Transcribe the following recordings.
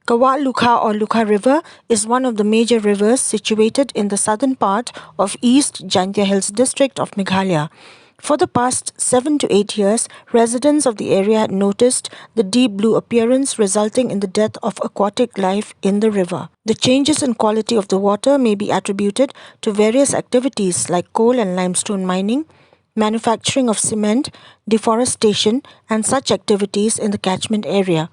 Kawak Lukha or Lukha River is one of the major rivers situated in the southern part of East Jaintia Hills district of Meghalaya. For the past 7 to 8 years, residents of the area had noticed the deep blue appearance resulting in the death of aquatic life in the river. The changes in quality of the water may be attributed to various activities like coal and limestone mining, manufacturing of cement, deforestation, and such activities in the catchment area.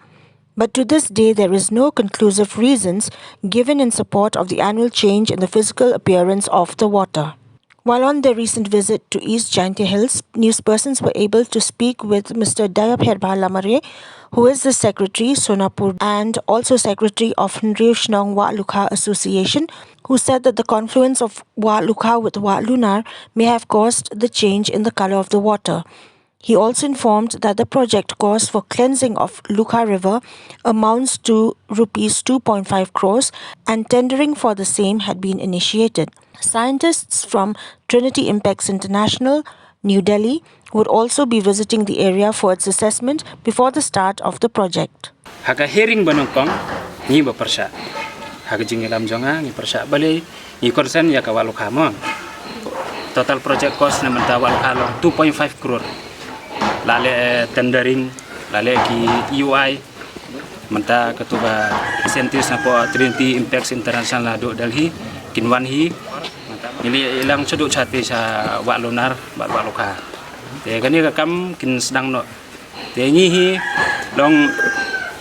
But to this day, there is no conclusive reasons given in support of the annual change in the physical appearance of the water. While on their recent visit to East Jaintia Hills, newspersons were able to speak with Mr. Dayapher Lamare, who is the Secretary, Sonapur, and also Secretary of Nriushnong Wak Lukha Association, who said that the confluence of Wak Lukha with Wak Lunar may have caused the change in the color of the water. He also informed that the project cost for cleansing of Lukha River amounts to Rs 2.5 crores and tendering for the same had been initiated. Scientists from Trinity Impacts International, New Delhi, would also be visiting the area for its assessment before the start of the project. Haga hearing banongkong ni bapersa. Haga jingilam jonga ni persa bali ni konsen ya Kawak Lukha mo. Total project cost na menta Wak Lukha 2.5 crore. Lale tendering, lale ki UI, menta ketua sentis na po Trinity Impacts International do Delhi, kinwan hi, nili ilang sudut cati sa Wak Lunar, Wak Lukha. Te kani kam kin sedang no. Te ngi hi long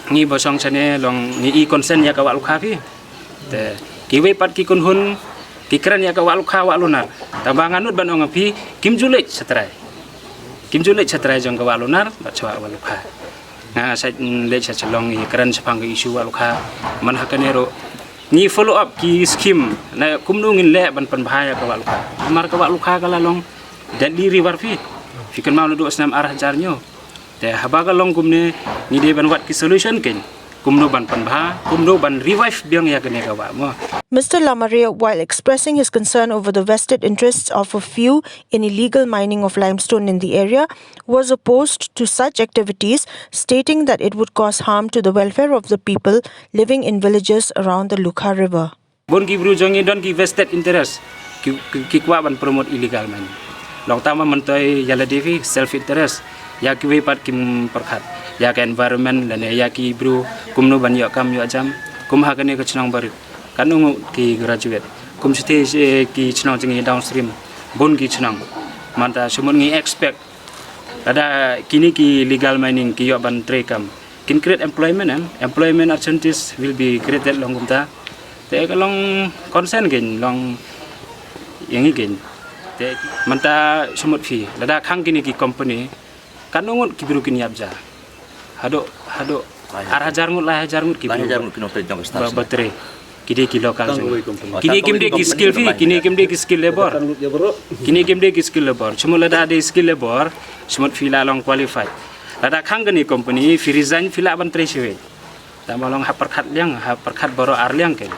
ngi bosong sane long ni konsen ya Kawak Lukha pi. Te kiwe pat ki kunhun pikiran ya Kawak Lukha Wak Lunar. Tambanganut ban ong pi Kim Julik setrai. Kim Julik setrai jong Kawak Lunar bat Wak Lukha. Nah saya lek saya celong ni keran sepang isu Wak Lukha man hakanero ni follow up ki skim na kumnungin le ban penbahaya Kawak Lukha. Mar Kawak Lukha kala long dari river fi fikan mau ndu asnam arah jarnyo. Te habaga long kumne ni de ban wat ki solution ken. Kumno ban penbah, kumno ban revive biang ya kene Kawak mo. Mr. Lamare, while expressing his concern over the vested interests of a few in illegal mining of limestone in the area, was opposed to such activities, stating that it would cause harm to the welfare of the people living in villages around the Lukha River. Bon ki bru jongi don ki vested interest ki kwa ban promote illegal mining. Long tama mentoy yala devi self interest ya ki we pat kim perkhat ya ka environment dan ya ki bru kumno ban yo kam yo jam kum ha kane ka chnang baru kanung ki graduate kum site ki chnang jingi downstream bon ki chnang manta sumun ngi expect ada kini ki legal mining ki yo ban trekam kin create employment and employment opportunities will be created long kumta te ka long concern gen long yang gen te manta sumut fi lada khang kini ki company kanung ki biru kin yabja hado arah jarngut lah jarngut ki biru batre kini ki lokal kini kim de ki skill fi kini kim de ki skill labor kini kim de ki skill labor chumula da de skill labor smut fi la long qualified lada khang kini company fi resign fi la ban tre siwe ta malong ha perkhat liang ha perkhat boro ar liang ke